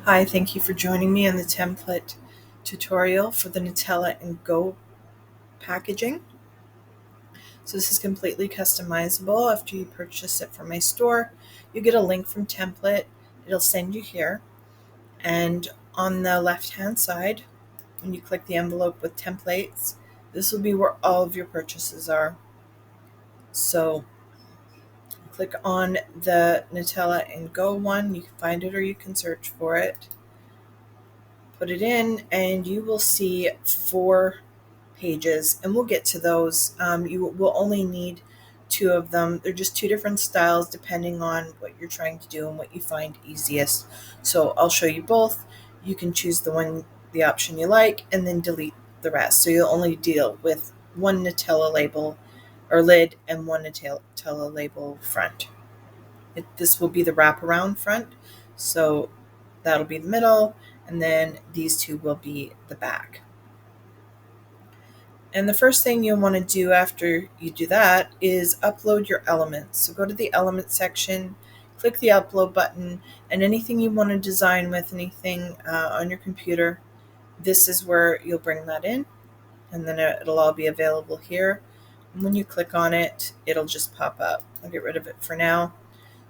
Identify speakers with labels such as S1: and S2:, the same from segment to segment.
S1: Hi, thank you for joining me on the template tutorial for the Nutella and Go packaging. So this is completely customizable. After you purchase it from my store, you get a link from Templett. It'll send you here. And on the left-hand side, when you click the envelope with templates, this will be where all of your purchases are. So click on the Nutella and Go one. You can find it or you can search for it. Put it in and you will see 4 pages, and we'll get to those. You will only need 2 of them. They're just 2 different styles depending on what you're trying to do and what you find easiest. So I'll show you both. You can choose the option you like, and then delete the rest. So you'll only deal with one Nutella label or lid and one Nutella label front. This will be the wraparound front. So that'll be the middle, and then these two will be the back. And the first thing you'll want to do after you do that is upload your elements. So go to the element section, click the upload button, and anything you want to design with, anything on your computer, this is where you'll bring that in, and then it'll all be available here. And when you click on it, it'll just pop up. I'll get rid of it for now.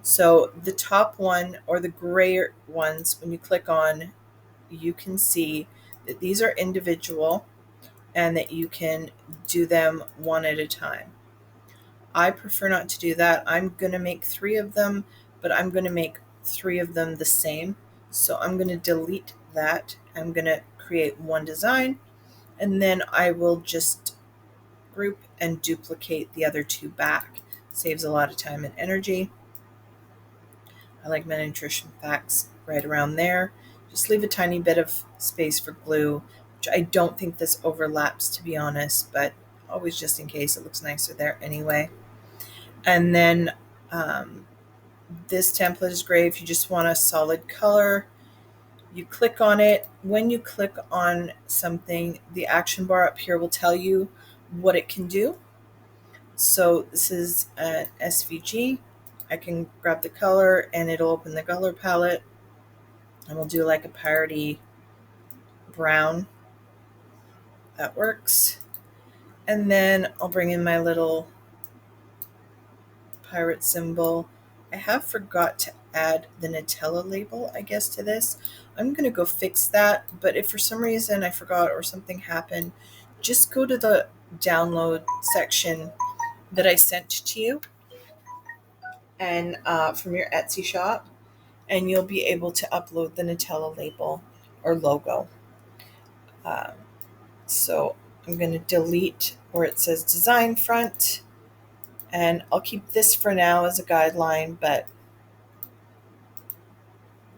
S1: So the top one, or the gray ones, when you click on, you can see that these are individual and that you can do them one at a time. I prefer not to do that. I'm going to make 3 of them, but I'm going to make 3 of them the same. So I'm going to delete that. I'm going to create one design, and then I will just group and duplicate the other 2 back. Saves a lot of time and energy. I like my nutrition facts right around there. Just leave a tiny bit of space for glue, which I don't think this overlaps, to be honest, but always just in case, it looks nicer there anyway. And then this template is great if you just want a solid color. You click on it. When you click on something, the action bar up here will tell you what it can do. So this is an SVG. I can grab the color and it'll open the color palette, and we'll do like a piratey brown. That works. And then I'll bring in my little pirate symbol. I have forgot to add the Nutella label, I guess, to this. I'm going to go fix that, but if for some reason I forgot or something happened, just go to the download section that I sent to you and from your Etsy shop, and you'll be able to upload the Nutella label or logo. Um, so I'm going to delete where it says design front, and I'll keep this for now as a guideline, but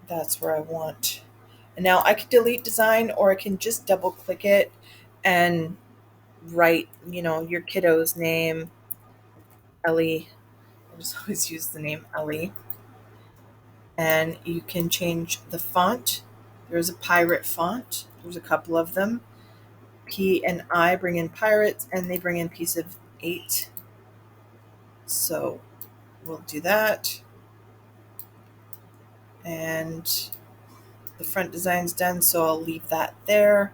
S1: that's where I want. And now I can delete design, or I can just double click it and write, your kiddo's name, Ellie. I just always use the name Ellie. And you can change the font. There's a pirate font. There's a couple of them. P and I bring in pirates, and they bring in piece of 8. So we'll do that. And the front design's done, so I'll leave that there.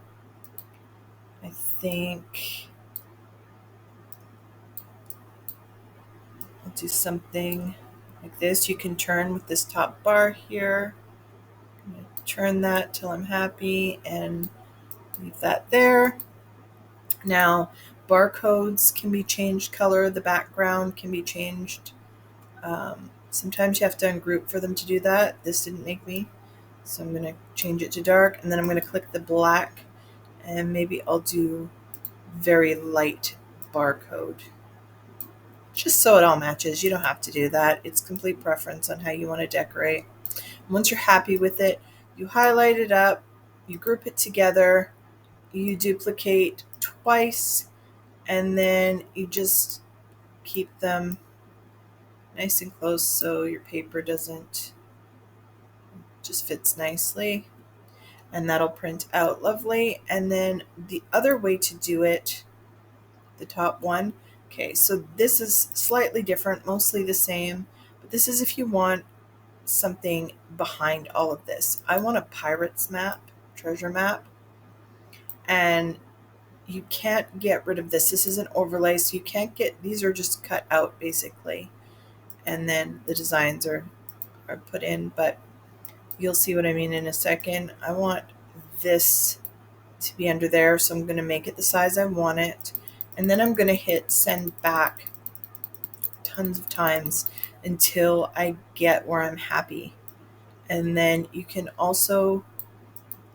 S1: I think I'll do something like this. You can turn with this top bar here. I'm going to turn that till I'm happy and leave that there. Now, barcodes can be changed color. The background can be changed. Sometimes you have to ungroup for them to do that. This didn't make me. So I'm going to change it to dark, and then I'm going to click the black, and maybe I'll do very light barcode. Just so it all matches. You don't have to do that. It's complete preference on how you want to decorate. Once you're happy with it, you highlight it up, you group it together, you duplicate twice, and then you just keep them nice and close so your paper doesn't just fits nicely, and that'll print out lovely. And then the other way to do it, the top one, okay, so this is slightly different, mostly the same, but this is if you want something behind all of this. I want a pirate's map, treasure map, and you can't get rid of this. This is an overlay, so you can't get, these are just cut out basically. And then the designs are put in, but you'll see what I mean in a second. I want this to be under there, so I'm going to make it the size I want it. And then I'm going to hit send back tons of times until I get where I'm happy. And then you can also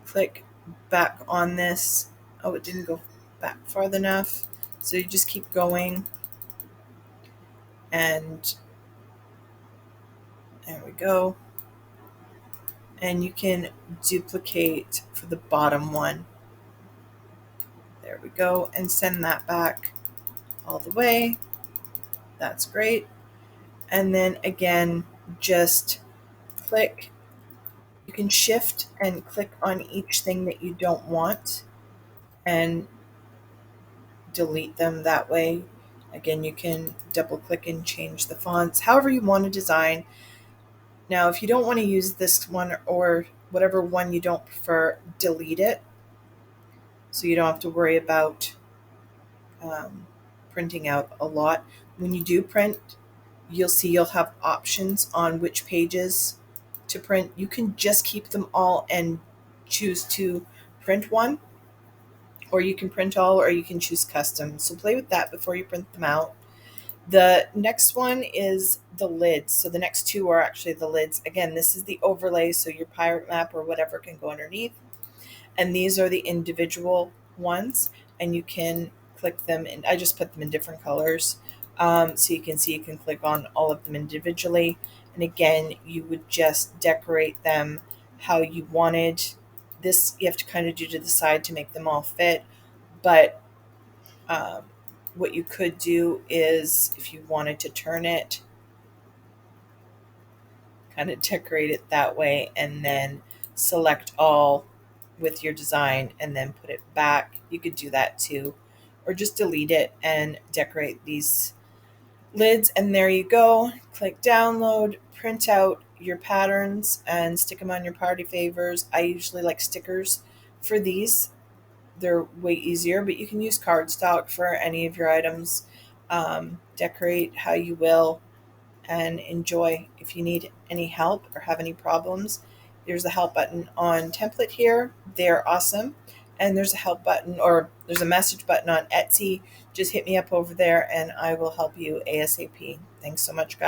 S1: click back on this. Oh, it didn't go back far enough. So you just keep going, and there we go. And you can duplicate for the bottom one. There we go, and send that back all the way. That's great. And then again, just click. You can shift and click on each thing that you don't want and delete them that way. Again, you can double click and change the fonts, however you want to design. Now, if you don't want to use this one or whatever one you don't prefer, delete it so you don't have to worry about printing out a lot. When you do print, you'll see you'll have options on which pages to print. You can just keep them all and choose to print one, or you can print all, or you can choose custom. So play with that before you print them out. The next one is the lids. So the next two are actually the lids. Again, this is the overlay, so your pirate map or whatever can go underneath. And these are the individual ones, and you can click them, and I just put them in different colors. So you can see you can click on all of them individually. And again, you would just decorate them how you wanted. This you have to kind of do to the side to make them all fit. But um, what you could do is, if you wanted to turn it, kind of decorate it that way, and then select all with your design and then put it back. You could do that too, or just delete it and decorate these lids. And there you go. Click download, print out your patterns and stick them on your party favors. I usually like stickers for these. They're way easier, but you can use cardstock for any of your items. Decorate how you will and enjoy. If you need any help or have any problems, there's a help button on Templett here. They're awesome. And there's a help button, or there's a message button on Etsy. Just hit me up over there and I will help you ASAP. Thanks so much, guys.